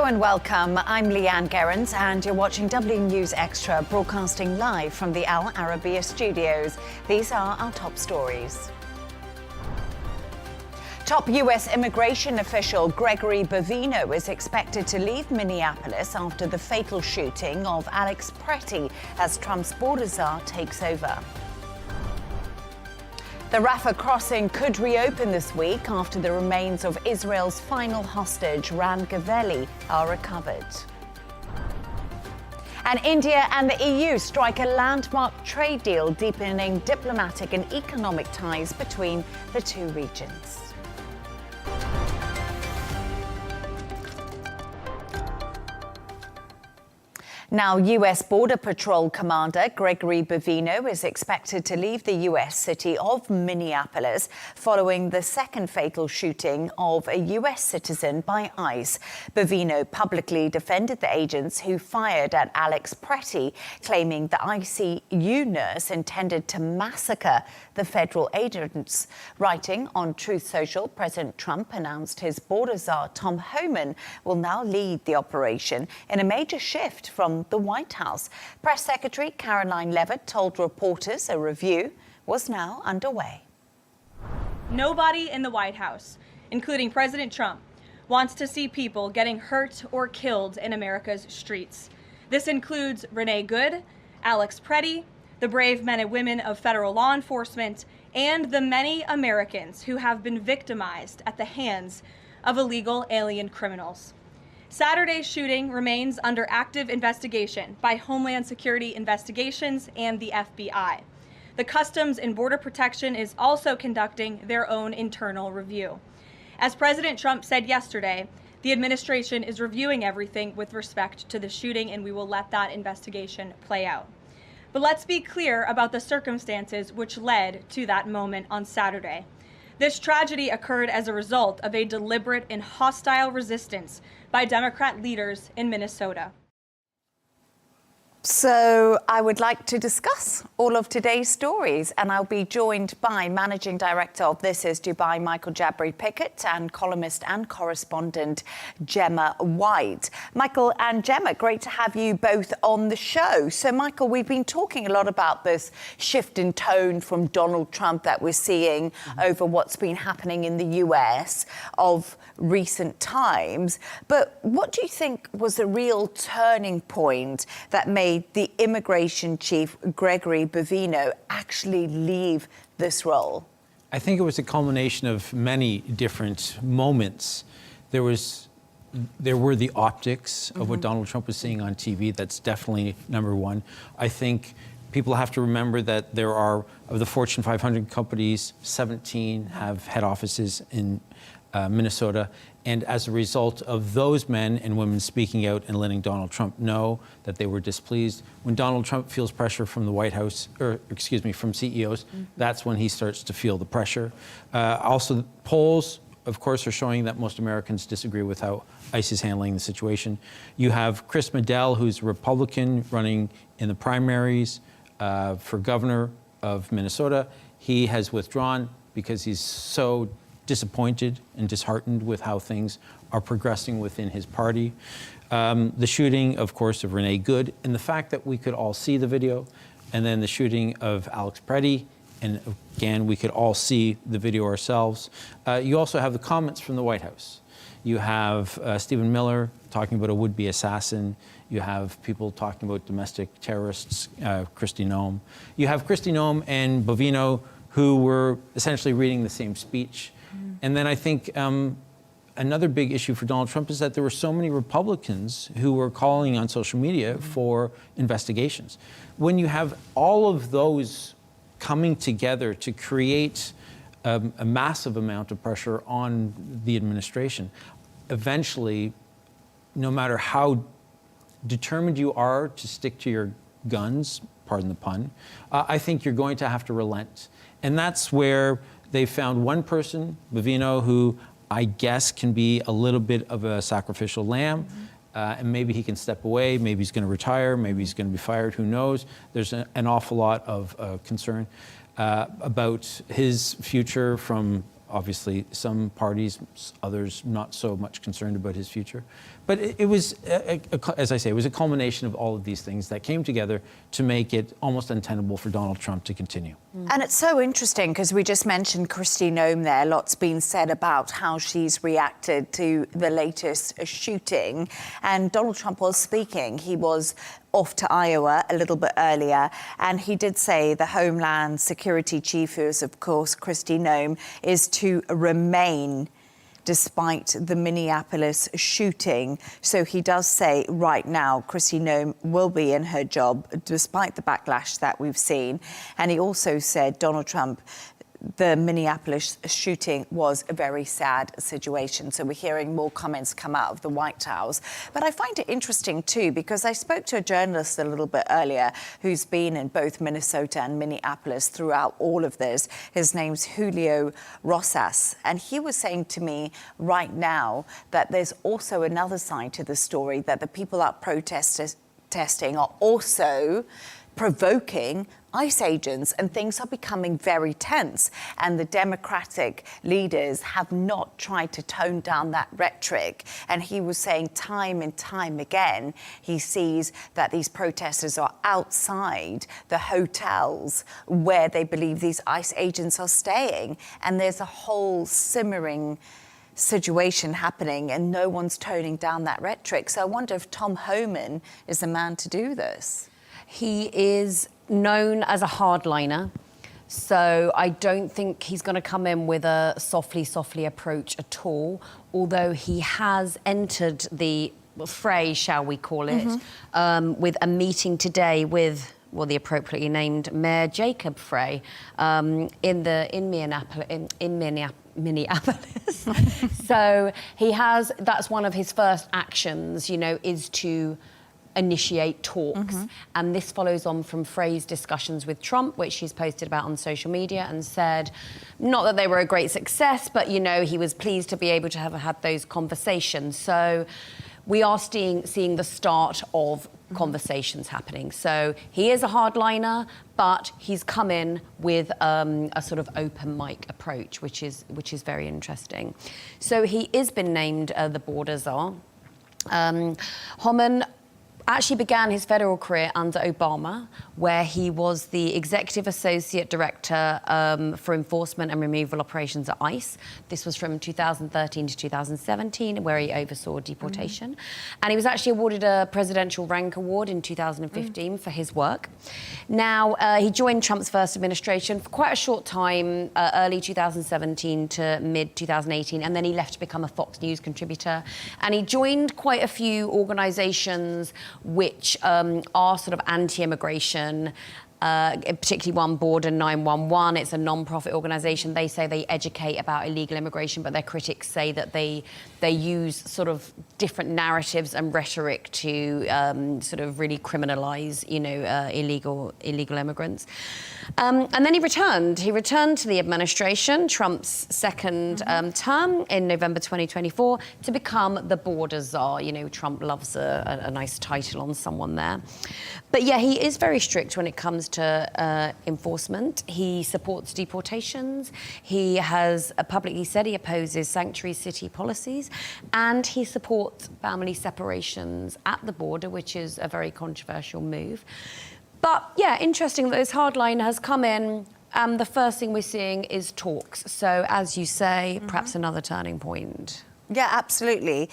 and welcome. I'm Leigh-Ann Gerrans and you're watching W News Extra, broadcasting live from the Al Arabiya studios. These are our top stories. Top U.S. immigration official Gregory Bovino is expected to leave Minneapolis after the fatal shooting of Alex Pretti as Trump's border czar takes over. The Rafah crossing could reopen this week after the remains of Israel's final hostage, Ran Gaveli, are recovered. And India and the EU strike a landmark trade deal, deepening diplomatic and economic ties between the two regions. Now, U.S. Border Patrol Commander Gregory Bovino is expected to leave the U.S. city of Minneapolis following the second fatal shooting of a U.S. citizen by ICE. Bovino publicly defended the agents who fired at Alex Pretti, claiming the ICU nurse intended to massacre the federal agents. Writing on Truth Social, President Trump announced his border czar, Tom Homan, will now lead the operation in a major shift from the White House. Press Secretary Karoline Leavitt told reporters a review was now underway. Nobody in the White House, including President Trump, wants to see people getting hurt or killed in America's streets. This includes Renee Good, Alex Pretti, the brave men and women of federal law enforcement, and the many Americans who have been victimized at the hands of illegal alien criminals. Saturday's shooting remains under active investigation by Homeland Security Investigations and the FBI. The Customs and Border Protection is also conducting their own internal review. As President Trump said yesterday, the administration is reviewing everything with respect to the shooting, and we will let that investigation play out. But let's be clear about the circumstances which led to that moment on Saturday. This tragedy occurred as a result of a deliberate and hostile resistance by Democrat leaders in Minnesota. So I would like to discuss all of today's stories, and I'll be joined by Managing Director of This Is Dubai, Michael Jabri Pickett, and columnist and correspondent Gemma White. Michael and Gemma, great to have you both on the show. So Michael, we've been talking a lot about this shift in tone from Donald Trump that we're seeing over what's been happening in the US of recent times. But what do you think was the real turning point that made the immigration chief, Gregory Bovino, actually leave this role? I think it was a culmination of many different moments. There were the optics of what Donald Trump was seeing on TV. That's definitely number one. I think people have to remember that there are, of the Fortune 500 companies, 17 have head offices in Minnesota. And as a result of those men and women speaking out and letting Donald Trump know that they were displeased, when Donald Trump feels pressure from the White House, from CEOs, that's when he starts to feel the pressure. Also, polls, of course, are showing that most Americans disagree with how ICE is handling the situation. You have Chris Medell, who's a Republican, running in the primaries for governor of Minnesota. He has withdrawn because he's so disappointed and disheartened with how things are progressing within his party. The shooting, of course, of Renee Good, and the fact that we could all see the video, and then the shooting of Alex Pretti, and again, we could all see the video ourselves. You also have the comments from the White House. You have Stephen Miller talking about a would-be assassin. You have people talking about domestic terrorists, Kristi Noem. You have Kristi Noem and Bovino, who were essentially reading the same speech. And then I think another big issue for Donald Trump is that there were so many Republicans who were calling on social media for investigations. When you have all of those coming together to create a massive amount of pressure on the administration, eventually, no matter how determined you are to stick to your guns, pardon the pun, I think you're going to have to relent. And that's where they found one person, Bovino, who I guess can be a little bit of a sacrificial lamb. And maybe he can step away, maybe he's going to retire, maybe he's going to be fired, who knows. There's an awful lot of concern about his future from obviously some parties, others not so much concerned about his future. But it was, as I say, it was a culmination of all of these things that came together to make it almost untenable for Donald Trump to continue. And it's so interesting because we just mentioned Kristi Noem there. Lots been said about how she's reacted to the latest shooting. And Donald Trump was speaking. He was off to Iowa a little bit earlier. And he did say the Homeland Security Chief, who is, of course, Kristi Noem, is to remain despite the Minneapolis shooting. So he does say right now Kristi Noem will be in her job despite the backlash that we've seen. And he also said, Donald Trump, the Minneapolis shooting was a very sad situation. So we're hearing more comments come out of the White House. But I find it interesting, too, because I spoke to a journalist a little bit earlier who's been in both Minnesota and Minneapolis throughout all of this. His name's Julio Rosas. And he was saying to me right now that there's also another side to the story, that the people out protesting are also provoking ICE agents, and things are becoming very tense. And the Democratic leaders have not tried to tone down that rhetoric. And he was saying time and time again, he sees that these protesters are outside the hotels where they believe these ICE agents are staying. And there's a whole simmering situation happening, and no one's toning down that rhetoric. So I wonder if Tom Homan is the man to do this. He is known as a hardliner, so I don't think he's going to come in with a softly approach at all, although he has entered the fray, shall we call it, with a meeting today with, well, the appropriately named Mayor Jacob Frey in Minneapolis. So he has, that's one of his first actions, you know, is to initiate talks. And this follows on from Frey's discussions with Trump, which he's posted about on social media, and said, not that they were a great success, but, you know, he was pleased to be able to have had those conversations. So we are seeing the start of conversations happening. So he is a hardliner, but he's come in with a sort of open mic approach, which is very interesting. So he has been named the border czar. Homan actually began his federal career under Obama, where he was the Executive Associate Director for Enforcement and Removal Operations at ICE. This was from 2013 to 2017, where he oversaw deportation. And he was actually awarded a Presidential Rank Award in 2015 for his work. Now, he joined Trump's first administration for quite a short time, early 2017 to mid-2018, and then he left to become a Fox News contributor. And he joined quite a few organizations which are sort of anti-immigration, particularly one, Border 911. It's a non-profit organisation. They say they educate about illegal immigration, but their critics say that they use sort of different narratives and rhetoric to sort of really criminalise, you know, illegal immigrants. And then he returned. He returned to the administration, Trump's second term in November 2024, to become the border czar. You know, Trump loves a nice title on someone there. But yeah, he is very strict when it comes to enforcement. He supports deportations. He has publicly said he opposes sanctuary city policies, and he supports family separations at the border, which is a very controversial move. But yeah, interesting that this hardline has come in, and the first thing we're seeing is talks. So as you say, perhaps another turning point. Yeah, absolutely.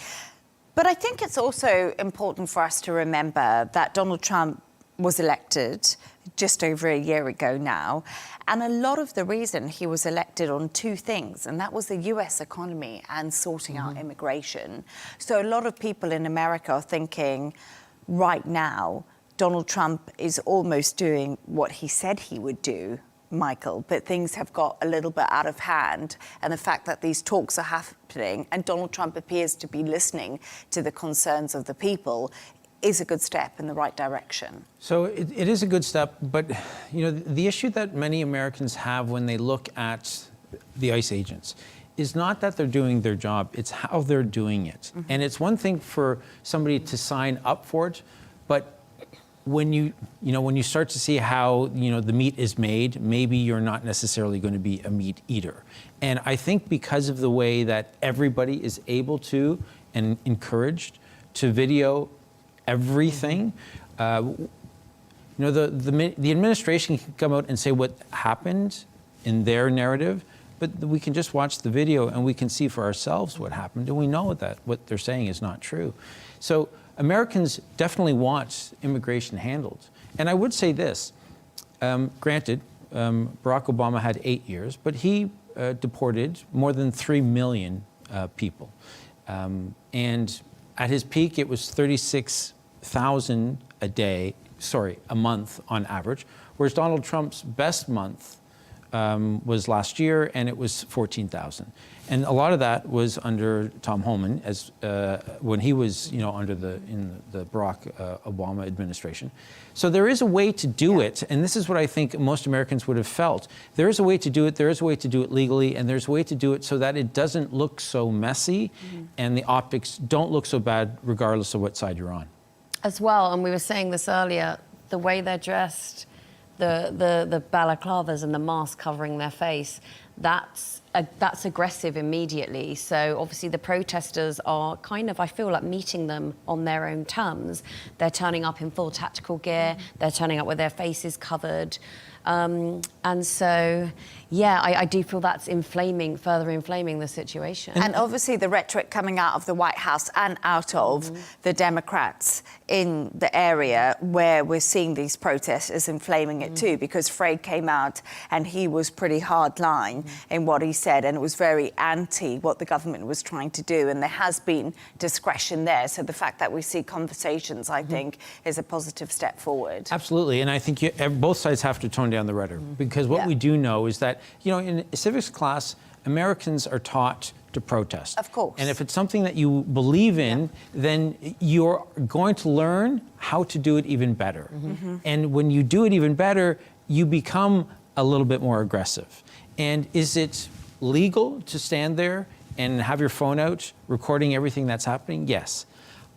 But I think it's also important for us to remember that Donald Trump was elected just over a year ago now. And a lot of the reason he was elected on two things, and that was the US economy and sorting out immigration. So a lot of people in America are thinking right now, Donald Trump is almost doing what he said he would do, Michael, but things have got a little bit out of hand. And the fact that these talks are happening and Donald Trump appears to be listening to the concerns of the people is a good step in the right direction. So it is a good step, but you know, the issue that many Americans have when they look at the ICE agents is not that they're doing their job, it's how they're doing it. And it's one thing for somebody to sign up for it, but when you start to see how, you know, the meat is made, maybe you're not necessarily going to be a meat eater. And I think because of the way that everybody is able to and encouraged to video everything. The administration can come out and say what happened in their narrative, but we can just watch the video and we can see for ourselves what happened, and we know that what they're saying is not true. So Americans definitely want immigration handled. And I would say this, granted, Barack Obama had 8 years, but he deported more than 3 million people. And at his peak, it was 36,000 a month on average, whereas Donald Trump's best month was last year, and it was 14,000. And a lot of that was under Tom Homan, as when he was, in the Barack Obama administration. So there is a way to do it, and this is what I think most Americans would have felt. There is a way to do it. There is a way to do it legally, and there's a way to do it so that it doesn't look so messy, and the optics don't look so bad, regardless of what side you're on. As well, and we were saying this earlier, the way they're dressed, the balaclavas and the mask covering their face, that's aggressive immediately. So obviously the protesters are kind of, I feel like, meeting them on their own terms. They're turning up in full tactical gear. They're turning up with their faces covered. And so, yeah, I do feel that's further inflaming the situation. And obviously the rhetoric coming out of the White House and out of the Democrats in the area where we're seeing these protests is inflaming it too, because Frey came out and he was pretty hard line in what he said, and it was very anti what the government was trying to do, and there has been discretion there. So the fact that we see conversations, I think, is a positive step forward. Absolutely, and I think both sides have to tone down the rhetoric, because what we do know is that, in civics class, Americans are taught to protest. Of course. And if it's something that you believe in, then you're going to learn how to do it even better. And when you do it even better, you become a little bit more aggressive. And is it legal to stand there and have your phone out recording everything that's happening? Yes.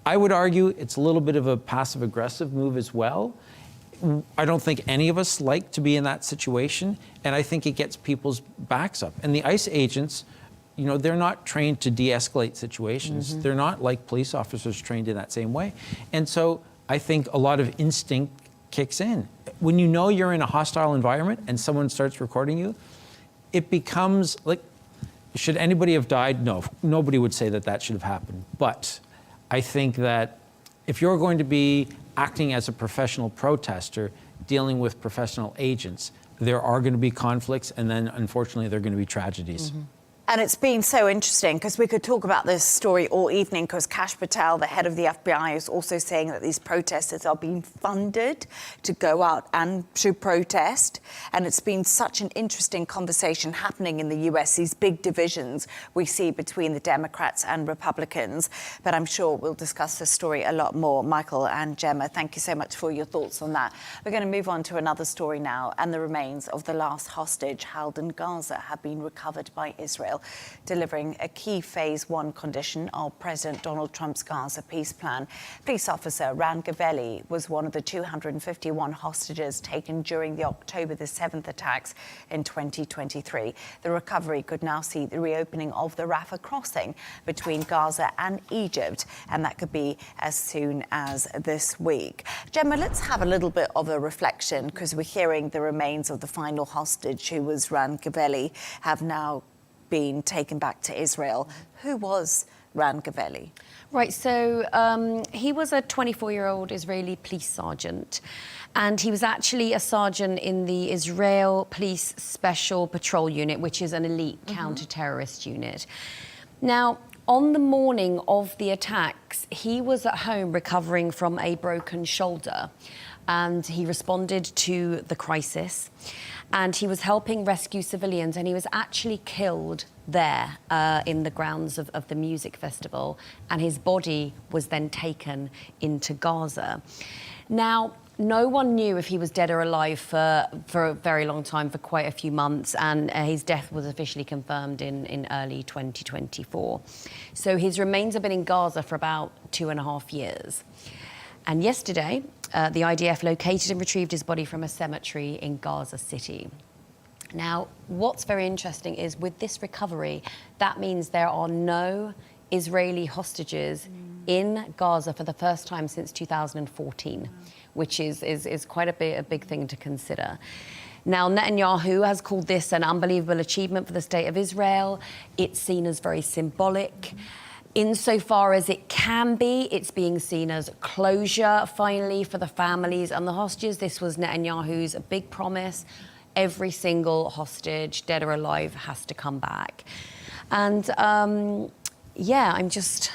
I would argue it's a little bit of a passive-aggressive move as well. I don't think any of us like to be in that situation, and I think it gets people's backs up. And the ICE agents, they're not trained to de-escalate situations. They're not like police officers trained in that same way. And so I think a lot of instinct kicks in. When you know you're in a hostile environment and someone starts recording you, it becomes like, should anybody have died? No, nobody would say that should have happened. But I think that if you're going to be acting as a professional protester, dealing with professional agents, there are going to be conflicts, and then unfortunately there are going to be tragedies. And it's been so interesting because we could talk about this story all evening, because Kash Patel, the head of the FBI, is also saying that these protesters are being funded to go out and to protest. And it's been such an interesting conversation happening in the US, these big divisions we see between the Democrats and Republicans. But I'm sure we'll discuss this story a lot more. Michael and Gemma, thank you so much for your thoughts on that. We're going to move on to another story now, and the remains of the last hostage held in Gaza have been recovered by Israel, delivering a key Phase 1 condition of President Donald Trump's Gaza peace plan. Police officer Ran Gavelli was one of the 251 hostages taken during the October the 7th attacks in 2023. The recovery could now see the reopening of the Rafah crossing between Gaza and Egypt, and that could be as soon as this week. Gemma, let's have a little bit of a reflection, because we're hearing the remains of the final hostage, who was Ran Gavelli, have now been taken back to Israel. Who was Ran Gavelli? Right, so he was a 24-year-old Israeli police sergeant, and he was actually a sergeant in the Israel Police Special Patrol Unit, which is an elite counter-terrorist unit. Now, on the morning of the attacks, he was at home recovering from a broken shoulder, and he responded to the crisis. And he was helping rescue civilians, and he was actually killed there in the grounds of the music festival, and his body was then taken into Gaza. Now, no one knew if he was dead or alive for a very long time, for quite a few months, and his death was officially confirmed in early 2024. So his remains have been in Gaza for about 2.5 years. And yesterday, the IDF located and retrieved his body from a cemetery in Gaza City. Now, what's very interesting is with this recovery, that means there are no Israeli hostages in Gaza for the first time since 2014, which is quite a big thing to consider. Now, Netanyahu has called this an unbelievable achievement for the state of Israel. It's seen as very symbolic. Insofar as it can be, it's being seen as closure, finally, for the families and the hostages. This was Netanyahu's big promise. Every single hostage, dead or alive, has to come back. And yeah, I'm just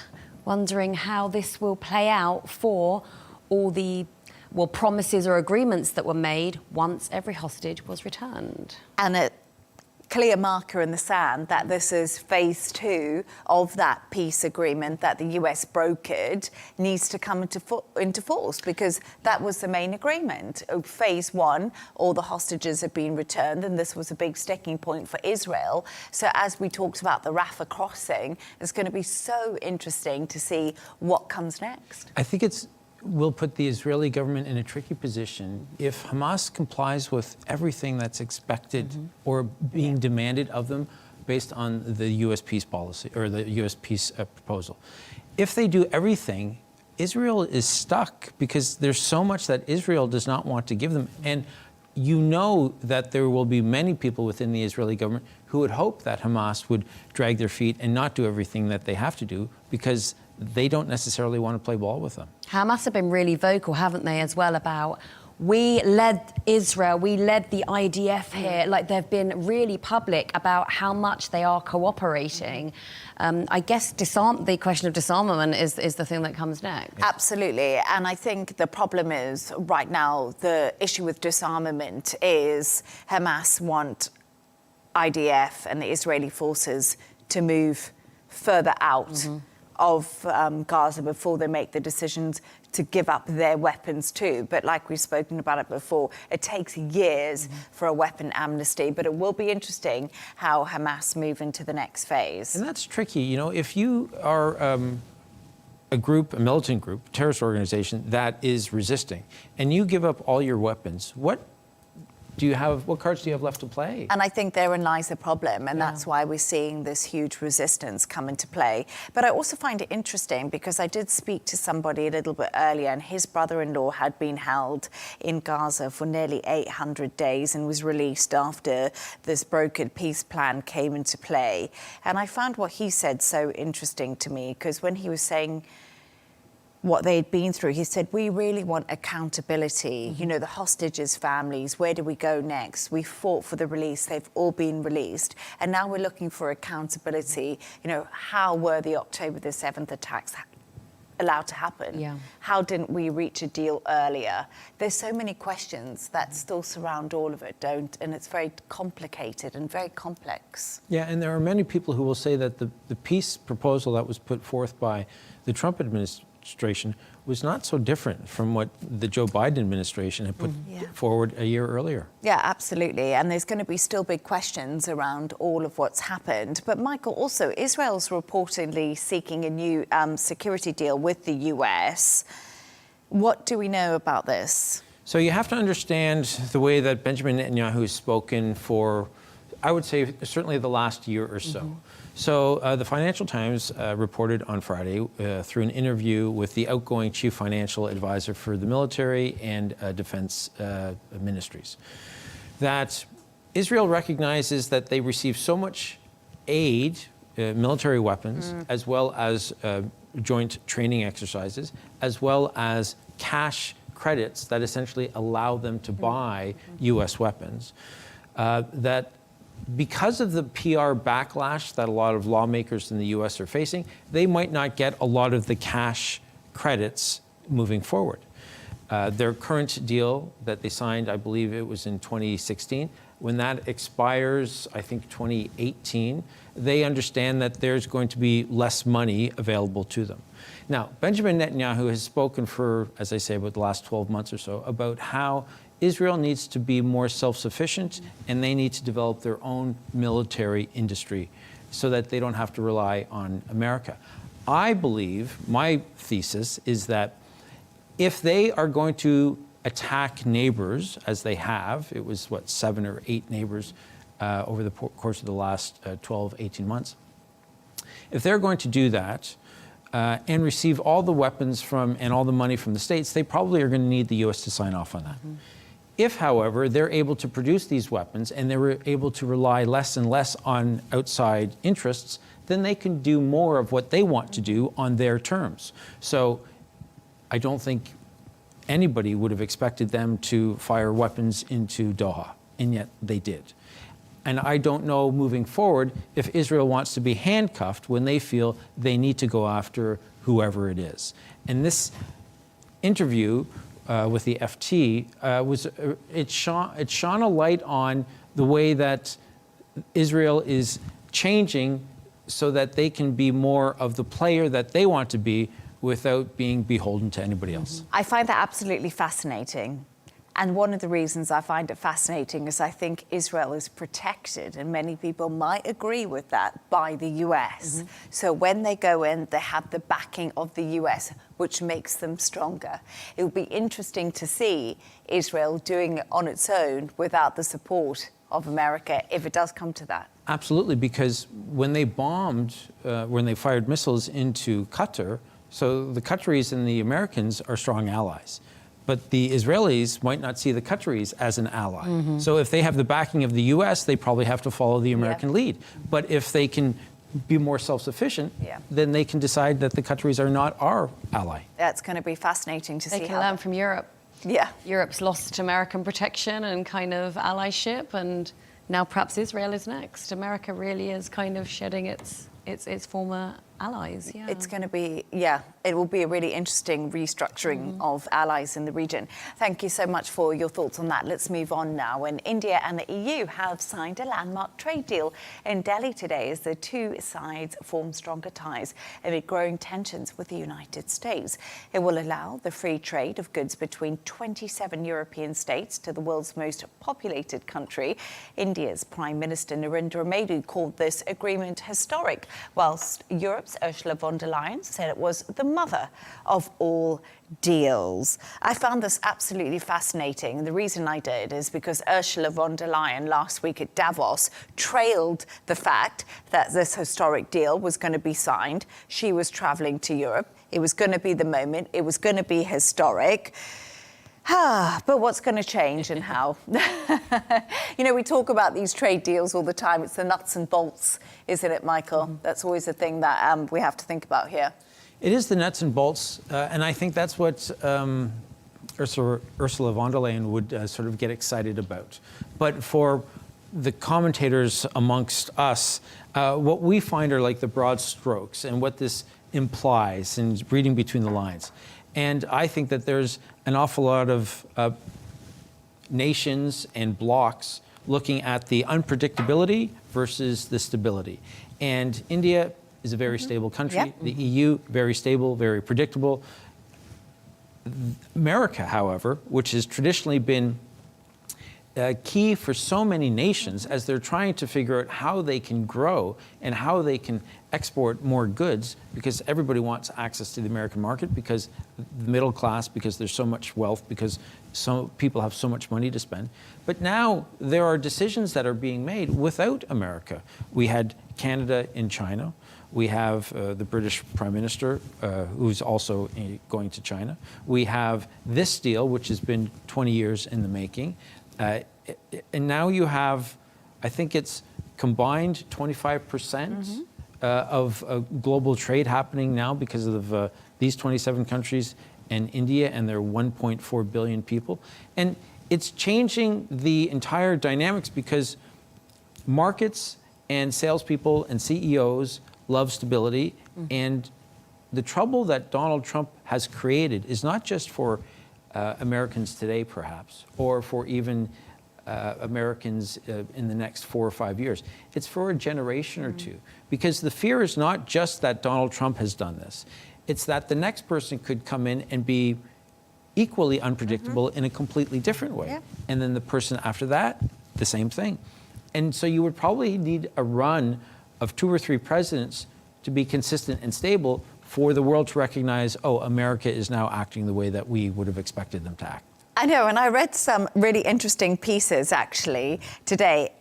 wondering how this will play out for all the promises or agreements that were made once every hostage was returned. And a clear marker in the sand that this is phase 2 of that peace agreement that the US brokered needs to come into force, because that was the main agreement. Phase 1, all the hostages have been returned, and this was a big sticking point for Israel. So as we talked about the Rafah crossing, it's going to be so interesting to see what comes next. I think will put the Israeli government in a tricky position. If Hamas complies with everything that's expected or being demanded of them based on the U.S. peace policy or the U.S. peace proposal. If they do everything, Israel is stuck because there's so much that Israel does not want to give them. And you know that there will be many people within the Israeli government who would hope that Hamas would drag their feet and not do everything that they have to do, because they don't necessarily want to play ball with them. Hamas have been really vocal, haven't they, as well, about we led Israel, we led the IDF here. Like, they've been really public about how much they are cooperating. I guess the question of disarmament is the thing that comes next. Absolutely. And I think the problem is, right now, the issue with disarmament is Hamas want IDF and the Israeli forces to move further out of Gaza before they make the decisions to give up their weapons too. But like we've spoken about it before, it takes years for a weapon amnesty. But it will be interesting how Hamas move into the next phase. And that's tricky. You know, if you are a militant group, terrorist organization that is resisting, and you give up all your weapons, what cards do you have left to play? And I think therein lies the problem, and that's why we're seeing this huge resistance come into play. But I also find it interesting because I did speak to somebody a little bit earlier, and his brother-in-law had been held in Gaza for nearly 800 days and was released after this brokered peace plan came into play. And I found what he said so interesting to me, because when he was saying what they'd been through, he said, we really want accountability. You know, the hostages' families, where do we go next? We fought for the release, they've all been released. And now we're looking for accountability. You know, how were the October the 7th attacks allowed to happen? Yeah. How didn't we reach a deal earlier? There's so many questions that still surround all of it, and it's very complicated and very complex. Yeah, and there are many people who will say that the peace proposal that was put forth by the Trump administration was not so different from what the Joe Biden administration had put forward a year earlier. Yeah, absolutely. And there's going to be still big questions around all of what's happened. But Michael, also, Israel's reportedly seeking a new security deal with the US. What do we know about this? So you have to understand the way that Benjamin Netanyahu has spoken for, I would say, certainly the last year or so. So the Financial Times reported on Friday through an interview with the outgoing chief financial advisor for the military and defense ministries that Israel recognizes that they receive so much aid, military weapons, as well as joint training exercises, as well as cash credits that essentially allow them to buy U.S. weapons, that because of the PR backlash that a lot of lawmakers in the U.S. are facing, they might not get a lot of the cash credits moving forward. Their current deal that they signed, I believe it was in 2016, when that expires, I think 2018, they understand that there's going to be less money available to them. Now, Benjamin Netanyahu has spoken for, as I say, about the last 12 months or so, about how Israel needs to be more self-sufficient and they need to develop their own military industry so that they don't have to rely on America. I believe, my thesis is that if they are going to attack neighbors, as they have, it was, 7 or 8 neighbors over the course of the last 12, 18 months. If they're going to do that, and receive all the weapons from and all the money from the States, they probably are going to need the U.S. to sign off on that. If, however, they're able to produce these weapons and they're able to rely less and less on outside interests, then they can do more of what they want to do on their terms. So I don't think anybody would have expected them to fire weapons into Doha, and yet they did. And I don't know moving forward if Israel wants to be handcuffed when they feel they need to go after whoever it is. And this interview with the FT it shone a light on the way that Israel is changing so that they can be more of the player that they want to be without being beholden to anybody else. I find that absolutely fascinating. And one of the reasons I find it fascinating is I think Israel is protected, and many people might agree with that, by the US. So when they go in, they have the backing of the US, which makes them stronger. It would be interesting to see Israel doing it on its own without the support of America, if it does come to that. Absolutely, because when they bombed, when they fired missiles into Qatar, so the Qataris and the Americans are strong allies. But the Israelis might not see the Qataris as an ally. So if they have the backing of the US, they probably have to follow the American lead. But if they can be more self-sufficient, then they can decide that the Qataris are not our ally. That's going to be fascinating to see. They can learn from Europe. Yeah. Europe's lost American protection and kind of allyship, and now perhaps Israel is next. America really is kind of shedding its former allies. Yeah. It's going to be, it will be a really interesting restructuring of allies in the region. Thank you so much for your thoughts on that. Let's move on now. And India and the EU have signed a landmark trade deal in Delhi today as the two sides form stronger ties amid growing tensions with the United States. It will allow the free trade of goods between 27 European states to the world's most populated country. India's Prime Minister Narendra Modi called this agreement historic, whilst Europe's Ursula von der Leyen said it was the mother of all deals. I found this absolutely fascinating. And the reason I did is because Ursula von der Leyen last week at Davos trailed the fact that this historic deal was going to be signed. She was traveling to Europe. It was going to be the moment. It was going to be historic. But what's going to change and how? You know, we talk about these trade deals all the time. It's the nuts and bolts, isn't it, Michael? That's always the thing that we have to think about here. It is the nuts and bolts, and I think that's what Ursula von der Leyen would sort of get excited about. But for the commentators amongst us, what we find are like the broad strokes and what this implies and reading between the lines. And I think that there's an awful lot of nations and blocs looking at the unpredictability versus the stability. And India is a very stable country. The EU, very stable, very predictable. America, however, which has traditionally been key for so many nations as they're trying to figure out how they can grow and how they can export more goods, because everybody wants access to the American market, because the middle class, because there's so much wealth, because so people have so much money to spend. But now there are decisions that are being made without America. We had Canada in China. We have the British Prime Minister, who's also going to China. We have this deal, which has been 20 years in the making. And now you have, I think it's combined 25% of global trade happening now because of these 27 countries and India and their 1.4 billion people. And it's changing the entire dynamics because markets and salespeople and CEOs love stability. And the trouble that Donald Trump has created is not just for Americans today, perhaps, or for even Americans in the next 4 or 5 years. It's for a generation or two. Because the fear is not just that Donald Trump has done this. It's that the next person could come in and be equally unpredictable in a completely different way. And then the person after that, the same thing. And so you would probably need a run of 2 or 3 presidents to be consistent and stable for the world to recognize, oh, America is now acting the way that we would have expected them to act. I know, and I read some really interesting pieces, actually, today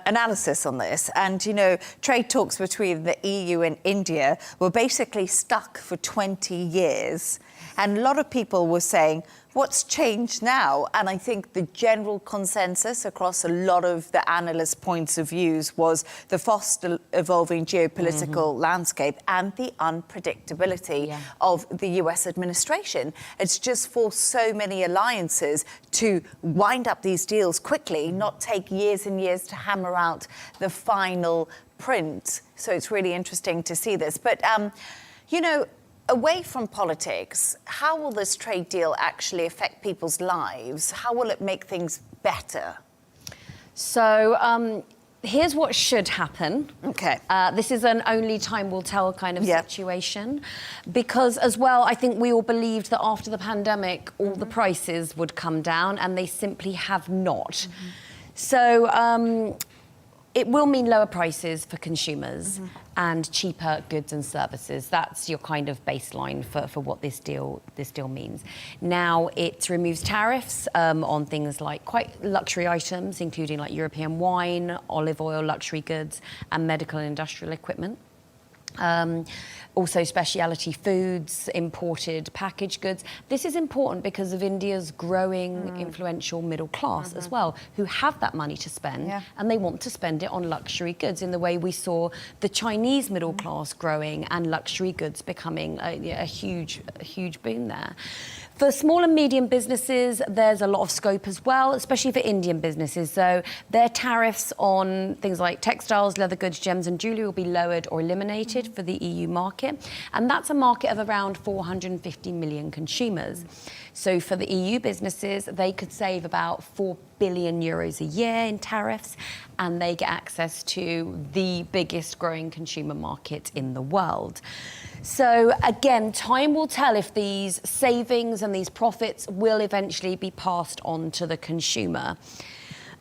analysis on this. And, you know, trade talks between the EU and India were basically stuck for 20 years. And a lot of people were saying, what's changed now? And I think the general consensus across a lot of the analysts' points of views was the fast evolving geopolitical landscape and the unpredictability of the US administration. It's just forced so many alliances to wind up these deals quickly, not take years and years to hammer out the final print. So it's really interesting to see this. But, you know, away from politics, how will this trade deal actually affect people's lives? How will it make things better? So here's what should happen. Okay. This is an only time will tell kind of situation. Because as well, I think we all believed that after the pandemic, all the prices would come down, and they simply have not. So it will mean lower prices for consumers and cheaper goods and services. That's your kind of baseline for what this deal means. Now, it removes tariffs on things like quite luxury items, including like European wine, olive oil, luxury goods, and medical and industrial equipment. Also specialty foods, imported packaged goods. This is important because of India's growing influential middle class as well, who have that money to spend, and they want to spend it on luxury goods in the way we saw the Chinese middle class growing and luxury goods becoming a huge boom there. For small and medium businesses, there's a lot of scope as well, especially for Indian businesses. So their tariffs on things like textiles, leather goods, gems and jewellery will be lowered or eliminated for the EU market. And that's a market of around 450 million consumers. So for the EU businesses, they could save about 4 billion euros a year in tariffs, and they get access to the biggest growing consumer market in the world. So again, time will tell if these savings and these profits will eventually be passed on to the consumer.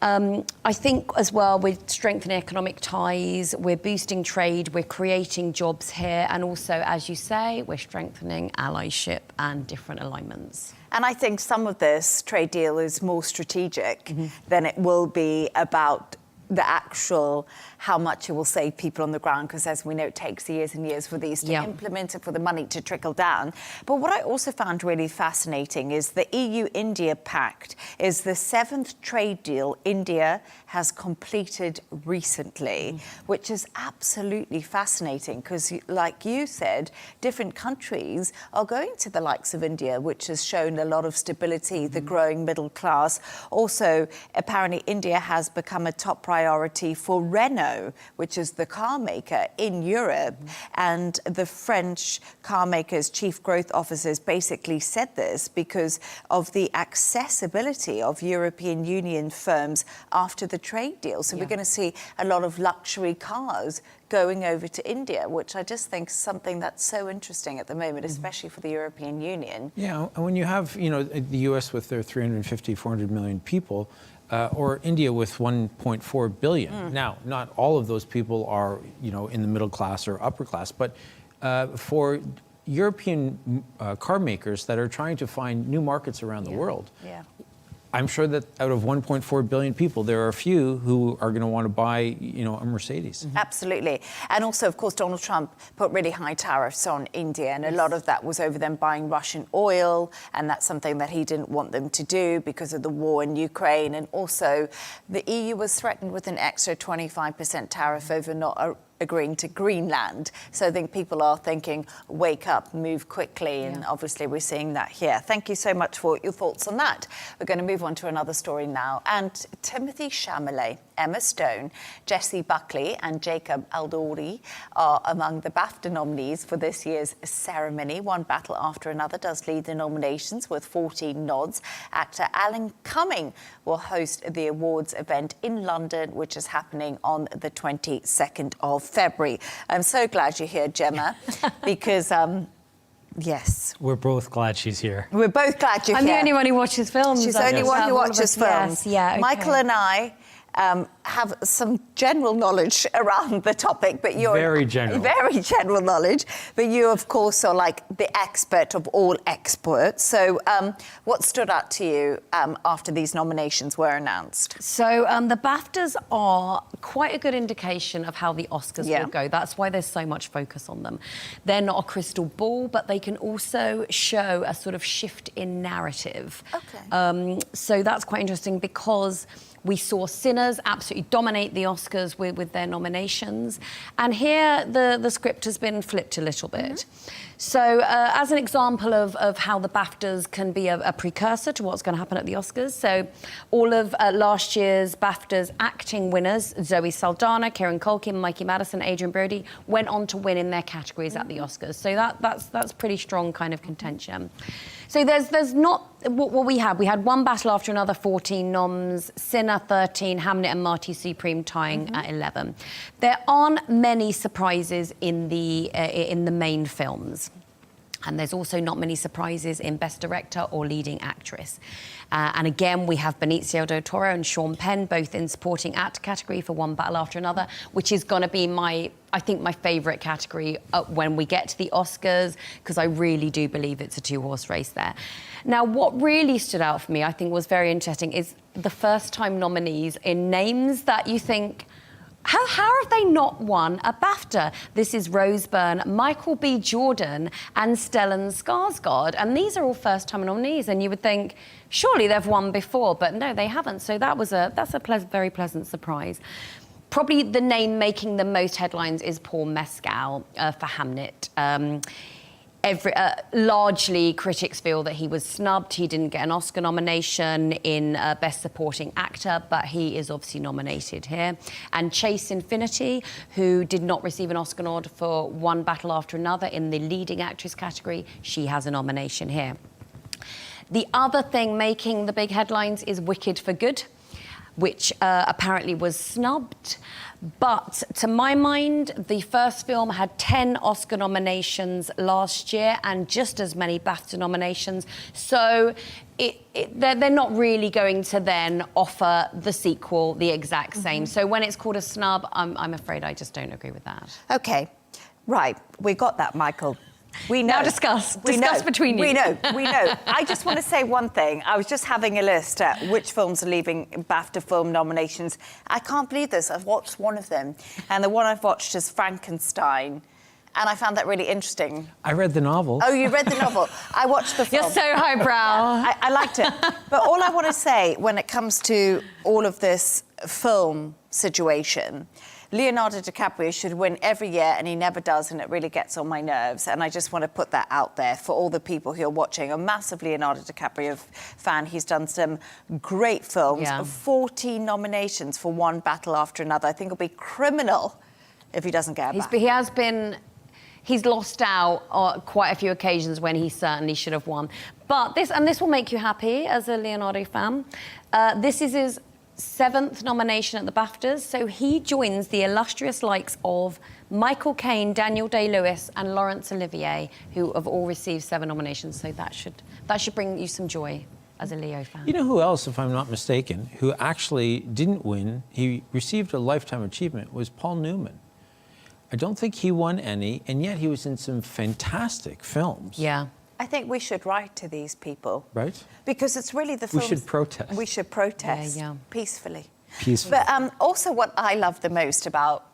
I think as well, we're strengthening economic ties, we're boosting trade, we're creating jobs here, and also, as you say, we're strengthening allyship and different alignments. And I think some of this trade deal is more strategic than it will be about the actual how much it will save people on the ground, because as we know, it takes years and years for these to implement and for the money to trickle down. But what I also found really fascinating is the EU-India Pact is the 7th trade deal India has completed recently, which is absolutely fascinating because, like you said, different countries are going to the likes of India, which has shown a lot of stability, the growing middle class. Also, apparently, India has become a top priority for Renault, which is the car maker in Europe. And the French car maker's chief growth officers basically said this because of the accessibility of European Union firms after the trade deal. So we're going to see a lot of luxury cars going over to India, which I just think is something that's so interesting at the moment, especially for the European Union. Yeah, and when you have, you know, the US with their 350, 400 million people, or India with 1.4 billion. Now, not all of those people are, you know, in the middle class or upper class, but for European car makers that are trying to find new markets around the world, I'm sure that out of 1.4 billion people, there are a few who are going to want to buy, you know, a Mercedes. Absolutely. And also, of course, Donald Trump put really high tariffs on India, and a lot of that was over them buying Russian oil, and that's something that he didn't want them to do because of the war in Ukraine. And also, the EU was threatened with an extra 25% tariff over not agreeing to Greenland. So I think people are thinking, wake up, move quickly. And obviously we're seeing that here. Thank you so much for your thoughts on that. We're going to move on to another story now. And Timothée Chalamet, Emma Stone, Jessie Buckley and Jacob Elordi are among the BAFTA nominees for this year's ceremony. One battle after another does lead the nominations with 14 nods. Actor Alan Cumming will host the awards event in London, which is happening on the 22nd of February. I'm so glad you're here, Gemma, because yes. We're both glad she's here. We're both glad you're here. I'm the only one who watches films. She's the only one who watches films. Yes, yeah, okay. Michael and I have some general knowledge around the topic, but you're very general knowledge. But you, of course, are like the expert of all experts. So, what stood out to you after these nominations were announced? So the BAFTAs are quite a good indication of how the Oscars will go. That's why there's so much focus on them. They're not a crystal ball, but they can also show a sort of shift in narrative. Okay. So that's quite interesting because we saw Sinners absolutely dominate the Oscars with their nominations. And here the script has been flipped a little bit. So as an example of how the BAFTAs can be a precursor to what's going to happen at the Oscars. So all of last year's BAFTAs acting winners, Zoe Saldana, Kieran Culkin, Mikey Madison, Adrian Brody, went on to win in their categories at the Oscars. So that's pretty strong kind of contention. So there's not what we had. We had one battle after another, 14 noms, Sinner 13, Hamnet and Marty Supreme tying at 11. There aren't many surprises in the main films. And there's also not many surprises in Best Director or Leading Actress. And again, we have Benicio del Toro and Sean Penn, both in Supporting Actor category for One Battle After Another, which is going to be I think my favourite category when we get to the Oscars, because I really do believe it's a two-horse race there. Now, what really stood out for me, I think was very interesting, is the first-time nominees in names that you think, how have they not won a BAFTA? This is Rose Byrne, Michael B. Jordan, and Stellan Skarsgård. And these are all first-time nominees, and you would think, surely they've won before, but no, they haven't. So that's a very pleasant surprise. Probably the name making the most headlines is Paul Mescal for Hamnet. Largely, critics feel that he was snubbed. He didn't get an Oscar nomination in Best Supporting Actor, but he is obviously nominated here. And Chase Infinity, who did not receive an Oscar nod for One Battle After Another in the Leading Actress category, she has a nomination here. The other thing making the big headlines is Wicked for Good, which apparently was snubbed. But to my mind, the first film had 10 Oscar nominations last year and just as many BAFTA nominations. So they're not really going to then offer the sequel the exact same. So when it's called a snub, I'm afraid I just don't agree with that. OK, right, we got that, Michael. We know. Now discuss between you. We know. I just want to say one thing. I was just having a list at which films are leaving BAFTA film nominations. I can't believe this. I've watched one of them. And the one I've watched is Frankenstein. And I found that really interesting. I read the novel. Oh, you read the novel. I watched the film. You're so highbrow. I liked it. But all I want to say when it comes to all of this film situation, Leonardo DiCaprio should win every year, and he never does, and it really gets on my nerves. And I just want to put that out there for all the people who are watching. A massive Leonardo DiCaprio fan. He's done some great films. Yeah. 14 nominations for One Battle After Another. I think it'll be criminal if he doesn't get it back. He's lost out on quite a few occasions when he certainly should have won. But this will make you happy as a Leonardo fan. This is his 7th nomination at the BAFTAs, so he joins the illustrious likes of Michael Caine, Daniel Day-Lewis and Laurence Olivier, who have all received 7 nominations, so that should bring you some joy as a Leo fan. You know who else, if I'm not mistaken, who actually didn't win, he received a Lifetime Achievement, was Paul Newman. I don't think he won any, and yet he was in some fantastic films. Yeah. I think we should write to these people. Right? Because it's really the films... We should protest. We should protest yeah. peacefully. Peacefully. But also what I love the most about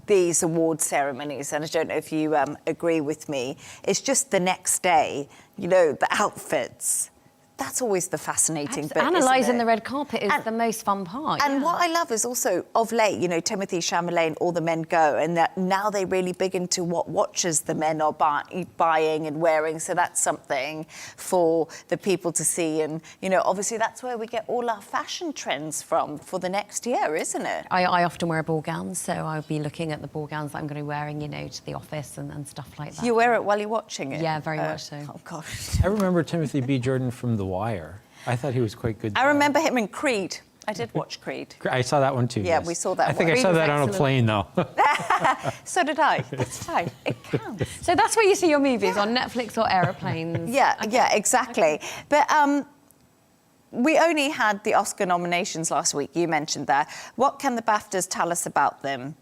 these award ceremonies, and I don't know if you agree with me, is just the next day, you know, the outfits. That's always the fascinating bit, Analysing the red carpet is the most fun part. And what I love is also, of late, you know, Timothée Chalamet and All the Men Go, and that now they really big into what watches the men are buying and wearing, so that's something for the people to see. And, you know, obviously that's where we get all our fashion trends from for the next year, isn't it? I often wear ball gowns, so I'll be looking at the ball gowns that I'm going to be wearing, you know, to the office and stuff like that. You wear it while you're watching it? Yeah, very much so. Oh, gosh. I remember Timothy B. Jordan from The Wire. I thought he was quite good. I remember him in Creed. I did watch Creed. I saw that one too. Yeah, yes. we saw that I think one. I saw that on a plane, though. So did I. That's fine. It counts. So that's where you see your movies, on Netflix or aeroplanes? Yeah, exactly. But we only had the Oscar nominations last week, you mentioned that. What can the BAFTAs tell us about them?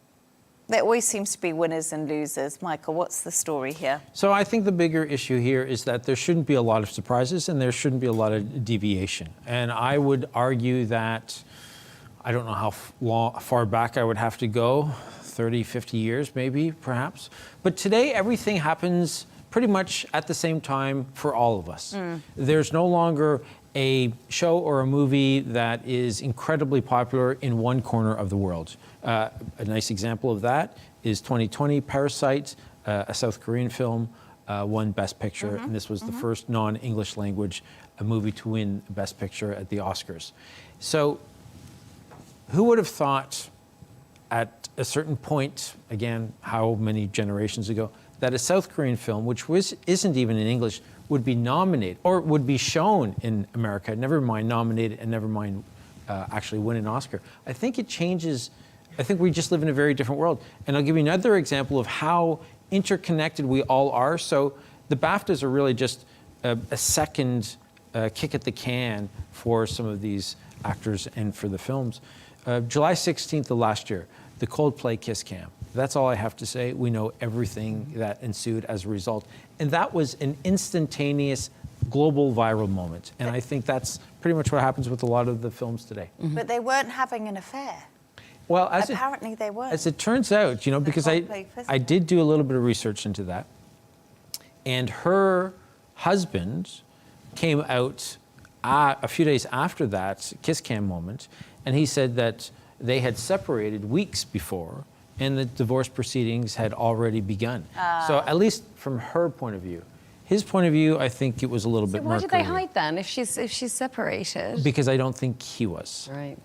There always seems to be winners and losers. Michael, what's the story here? So I think the bigger issue here is that there shouldn't be a lot of surprises and there shouldn't be a lot of deviation. And I would argue that, I don't know how far back I would have to go, 30, 50 years maybe, perhaps. But today, everything happens pretty much at the same time for all of us. There's no longer a show or a movie that is incredibly popular in one corner of the world. A nice example of that is 2020 Parasite, a South Korean film, won Best Picture, and this was the first non-English language movie to win Best Picture at the Oscars. So who would have thought at a certain point, again, how many generations ago, that a South Korean film, which isn't even in English, would be nominated, or would be shown in America, never mind nominated and never mind actually win an Oscar. I think it changes, I think we just live in a very different world. And I'll give you another example of how interconnected we all are. So the BAFTAs are really just a second kick at the can for some of these actors and for the films. July 16th of last year, the Coldplay Kiss Cam. That's all I have to say. We know everything that ensued as a result. And that was an instantaneous global viral moment. And I think that's pretty much what happens with a lot of the films today. But they weren't having an affair. Well, Apparently they weren't. As it turns out, you know, because Coldplay Kiss I Cam. did do a little bit of research into that. And her husband came out a few days after that Kiss Cam moment, and he said that they had separated weeks before, and the divorce proceedings had already begun. So at least from her point of view. His point of view, I think it was a little bit Why did they murkier. hide then if she's separated? Because I don't think he was. Right.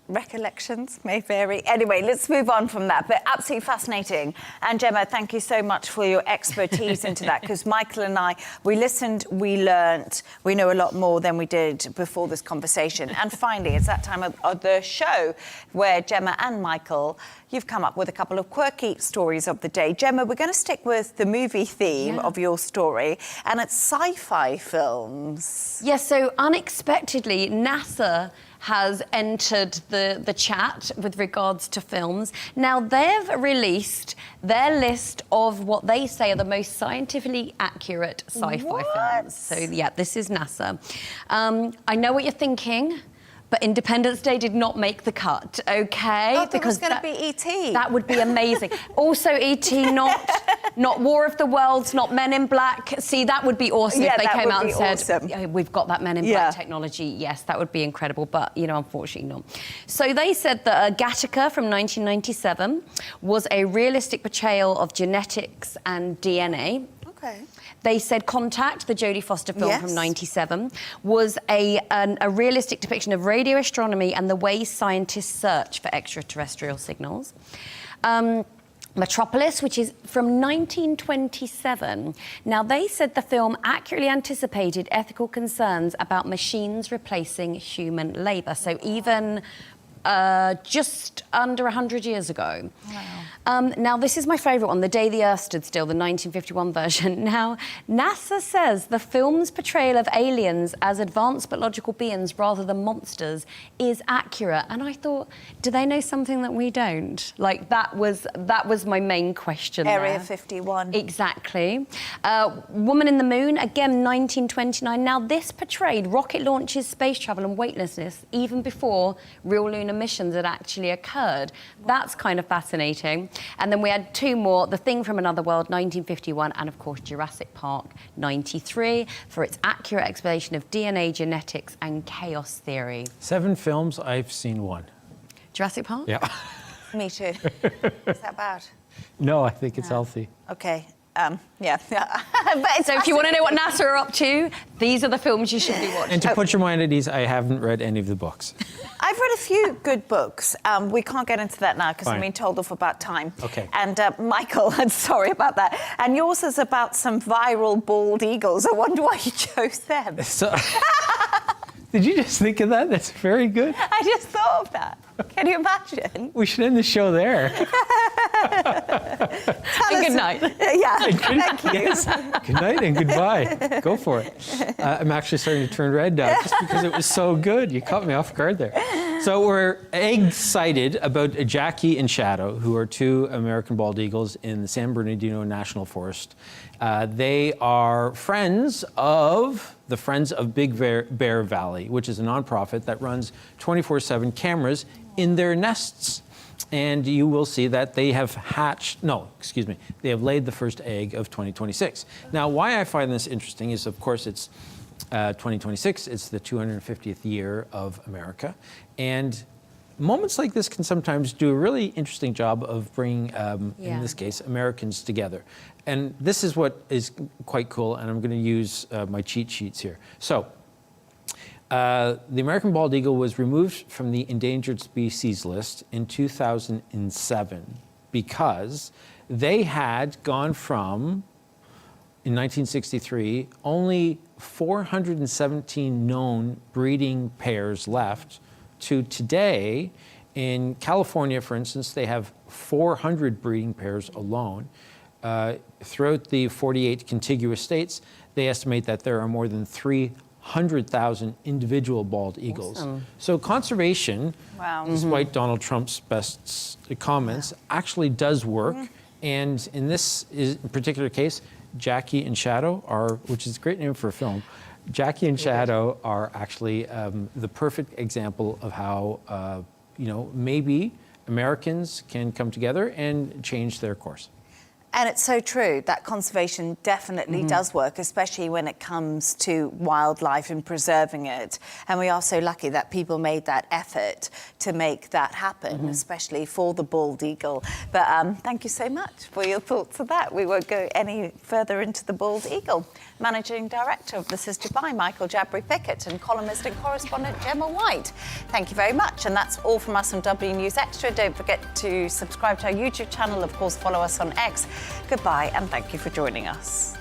Recollections may vary. Anyway, let's move on from that. But absolutely fascinating. And Gemma, thank you so much for your expertise into that, because Michael and I, we listened, we learnt, we know a lot more than we did before this conversation. And finally, it's that time of the show where Gemma and Michael, you've come up with a couple of quirky stories of the day. Gemma, we're going to stick with the movie theme of your story, and it's sci-fi films. Yes, so unexpectedly, NASA has entered the chat with regards to films. Now, they've released their list of what they say are the most scientifically accurate sci-fi films. So, yeah, this is NASA. I know what you're thinking, but Independence Day did not make the cut, okay? Oh, because it's going to be E.T. That would be amazing. Also, E.T., not War of the Worlds, not Men in Black. See, that would be awesome if they came out and said, "Yeah, we've got that Men in Black technology." Yes, that would be incredible, but, you know, unfortunately not. So they said that Gattaca from 1997 was a realistic portrayal of genetics and DNA. Okay. They said Contact, the Jodie Foster film from '97, was a realistic depiction of radio astronomy and the way scientists search for extraterrestrial signals. Metropolis, which is from 1927. Now, they said the film accurately anticipated ethical concerns about machines replacing human labour. So even just under 100 years ago. Wow. Now, this is my favourite one, The Day the Earth Stood Still, the 1951 version. Now, NASA says the film's portrayal of aliens as advanced but logical beings rather than monsters is accurate. And I thought, do they know something that we don't? Like, that was my main question Area there. 51. Exactly. Woman in the Moon, again, 1929. Now, this portrayed rocket launches, space travel and weightlessness even before real lunar missions had actually occurred. That's kind of fascinating. And then we had two more, The Thing from Another World, 1951, and of course Jurassic Park, 93, for its accurate explanation of DNA, genetics and chaos theory. 7 films, I've seen 1. Jurassic Park? Yeah. Me too. Is that bad? No, I think it's healthy. Okay. Yeah. So if you want to know what NASA are up to, these are the films you should be watching. And to put your mind at ease, I haven't read any of the books. I've read a few good books. We can't get into that now because I'm Fine. being told off about time. Okay. And Michael, I'm sorry about that. And yours is about some viral bald eagles. I wonder why you chose them. So, did you just think of that? That's very good. I just thought of that. Can you imagine? We should end the show there. And good night. Yeah, thank you. Good night and goodbye. Go for it. I'm actually starting to turn red now just because it was so good. You caught me off guard there. So we're excited about Jackie and Shadow, who are two American bald eagles in the San Bernardino National Forest. They are friends of the Friends of Big Bear Valley, which is a nonprofit that runs 24/7 cameras in their nests. And you will see that they have they have laid the first egg of 2026. Now, why I find this interesting is, of course, it's 2026, it's the 250th year of America. And moments like this can sometimes do a really interesting job of bringing, in this case, Americans together. And this is what is quite cool, and I'm going to use my cheat sheets here. So, the American bald eagle was removed from the endangered species list in 2007 because they had gone from, in 1963, only 417 known breeding pairs left to today. In California, for instance, they have 400 breeding pairs alone. Throughout the 48 contiguous states, they estimate that there are more than 300,000 individual bald eagles. Awesome. So conservation, Wow. despite Donald Trump's best comments, actually does work. And in this particular case, Jackie and Shadow are, which is a great name for a film, Jackie and Shadow are actually the perfect example of how, maybe Americans can come together and change their course. And it's so true that conservation definitely does work, especially when it comes to wildlife and preserving it. And we are so lucky that people made that effort to make that happen, especially for the bald eagle. But thank you so much for your thoughts on that. We won't go any further into the bald eagle. Managing Director of This Is Dubai, Michael Jabri Pickett, and columnist and correspondent Gemma White. Thank you very much. And that's all from us on W News Extra. Don't forget to subscribe to our YouTube channel. Of course, follow us on X. Goodbye, and thank you for joining us.